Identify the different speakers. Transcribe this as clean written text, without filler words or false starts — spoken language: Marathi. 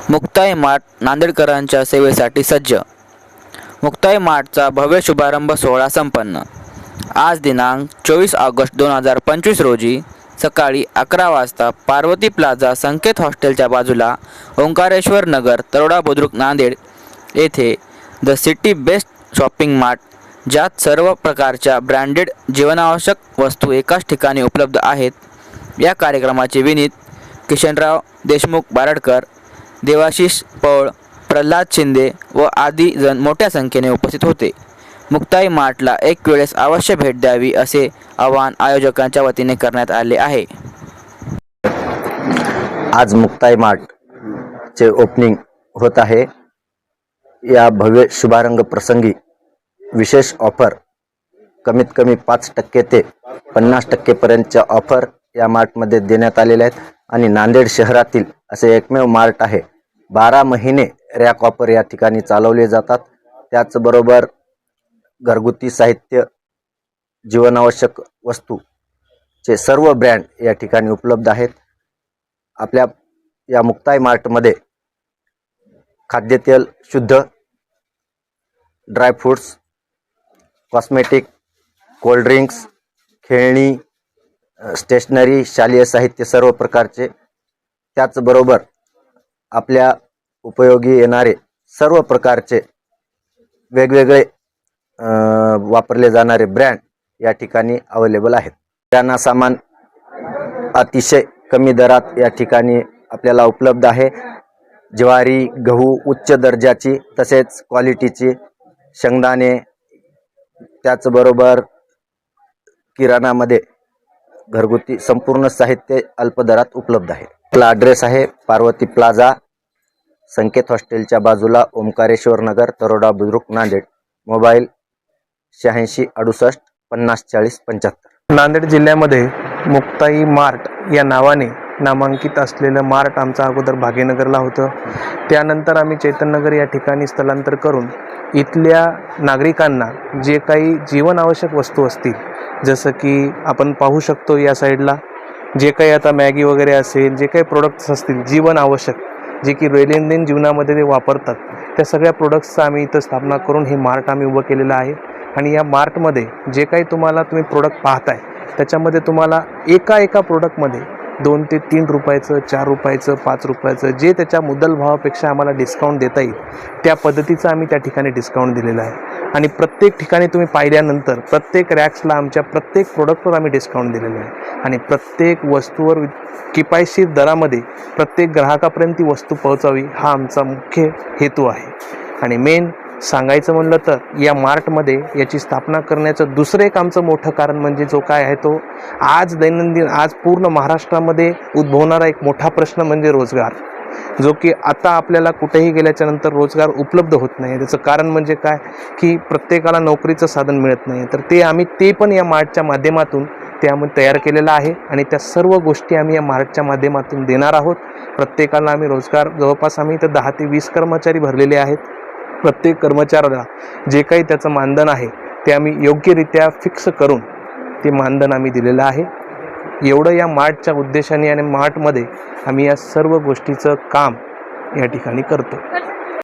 Speaker 1: मुक्ताई मार्ट नांदेडकरांच्या सेवेसाठी सज्ज। मुक्ताई मार्टचा भव्य शुभारंभ सोहळा संपन्न। आज दिनांक 24 ऑगस्ट 2025 रोजी सकाळी 11 वाजता पार्वती प्लाझा संकेत हॉस्टेलच्या बाजूला ओंकारेश्वर नगर, तरोडा बुद्रुक, नांदेड येथे the city best shopping mart, ज्यात सर्व प्रकारच्या ब्रँडेड जीवनावश्यक वस्तू एकाच ठिकाणी उपलब्ध आहेत, या कार्यक्रमाचे विनीत किशनराव देशमुख बारडकर, देवाशीष पौळ, प्रल्हाद शिंदे व आदी जण मोठ्या संख्येने उपस्थित होते। मुक्ताई मार्टला एक वेळेस अवश्य भेट द्यावी असे आवाहन आयोजकांच्या वतीने करण्यात आले आहे।
Speaker 2: आज मुक्ताई मार्टचे ओपनिंग होत आहे। या भव्य शुभारंभ प्रसंगी विशेष ऑफर कमीत कमी 5% ते 50% पर्यंतच्या ऑफर या मार्टमध्ये देण्यात आलेल्या आहेत आणि नांदेड शहरातील असे एकमेव मार्ट आहे। 12 महिने रॅक ऑफर या ठिकाणी चालवले जातात। त्याचबरोबर घरगुती साहित्य, जीवनावश्यक वस्तूचे सर्व ब्रँड या ठिकाणी उपलब्ध आहेत। आपल्या या मुक्ताई मार्टमध्ये खाद्यतेल, शुद्ध ड्रायफ्रूट्स, कॉस्मेटिक, कोल्ड ड्रिंक्स, खेळणी, स्टेशनरी, शालेय साहित्य सर्व प्रकारचे, त्याचबरोबर आपल्या उपयोगी येणारे सर्व प्रकारचे वेगवेगळे वापरले जाणारे ब्रँड या ठिकाणी अवेलेबल आहेत। किराणा सामान अतिशय कमी दरात या ठिकाणी आपल्याला उपलब्ध आहे। ज्वारी, गहू उच्च दर्जाची तसेच क्वालिटीची, शेंगदाणे, त्याचबरोबर किराणामध्ये घरगुती संपूर्ण साहित्य अल्प दरात उपलब्ध आहे। आपला ॲड्रेस आहे पार्वती प्लाझा संकेत हॉस्टेलच्या बाजूला, ओंकारेश्वर नगर, तरोडा बुद्रुक, नांदेड। मोबाईल 86 68 50 40 75।
Speaker 3: नांदेड जिल्ह्यामध्ये मुक्ताई मार्ट या नावाने नामांकित असलेलं मार्ट आमचं अगोदर भाग्यनगरला होतं। त्यानंतर आम्ही चैतन्यनगर या ठिकाणी स्थलांतर करून इथल्या नागरिकांना जे काही जीवनावश्यक वस्तू असतील, जसं की आपण पाहू शकतो या साईडला जे काही आता मॅगी वगैरे असेल, जे काही प्रोडक्ट्स असतील जीवन आवश्यक, जे की दैनंदिन जीवनामध्ये ते वापरतात, त्या सगळ्या प्रोडक्ट्सचं आम्ही इथं स्थापना करून हे मार्ट आम्ही उभं केलेलं आहे। आणि या मार्टमध्ये जे काही तुम्ही प्रोडक्ट पाहताय त्याच्यामध्ये तुम्हाला एका प्रोडक्टमध्ये 2 ते 3 रुपयाचं, 4 रुपयाचं, 5 रुपयाचं जे त्याच्या मुद्दल भावापेक्षा आम्हाला डिस्काउंट देता येईल त्या पद्धतीचं आम्ही त्या ठिकाणी डिस्काउंट दिलेलं आहे। आणि प्रत्येक ठिकाणी तुम्ही पाहिल्यानंतर प्रत्येक रॅक्सला आमच्या प्रत्येक प्रोडक्टवर आम्ही डिस्काउंट दिलेलं आहे आणि प्रत्येक वस्तूवर किफायतशीर दरामध्ये प्रत्येक ग्राहकापर्यंत ती वस्तू पोहोचावी हा आमचा मुख्य हेतू आहे। आणि मेन सांगायचं म्हणलं तर या मार्टमध्ये याची स्थापना करण्याचं दुसरं एक आमचं मोठं कारण म्हणजे जो काय आहे तो आज पूर्ण महाराष्ट्रामध्ये उद्भवणारा एक मोठा प्रश्न म्हणजे रोजगार, जो की आता आपल्याला कुठेही गेल्याच्या नंतर रोजगार उपलब्ध होत नाही। त्याचं कारण म्हणजे काय की प्रत्येकाला नोकरीचं साधन मिळत नाही। तर ते पण या मार्टच्या माध्यमातून ते आम्ही तयार केलेलं आहे आणि त्या सर्व गोष्टी आम्ही या मार्टच्या माध्यमातून देणार आहोत। प्रत्येकाला आम्ही रोजगार जवळपास आम्ही इथं 10 ते 20 कर्मचारी भरलेले आहेत। प्रत्येक कर्मचाऱ्याला जे काही त्याचं मानधन आहे ते आम्ही योग्यरित्या फिक्स करून ते मानधन आम्ही दिलेलं आहे। एवढं या मार्टच्या उद्देशाने आणि मार्टमध्ये आम्ही या सर्व गोष्टीचं काम या ठिकाणी करतो।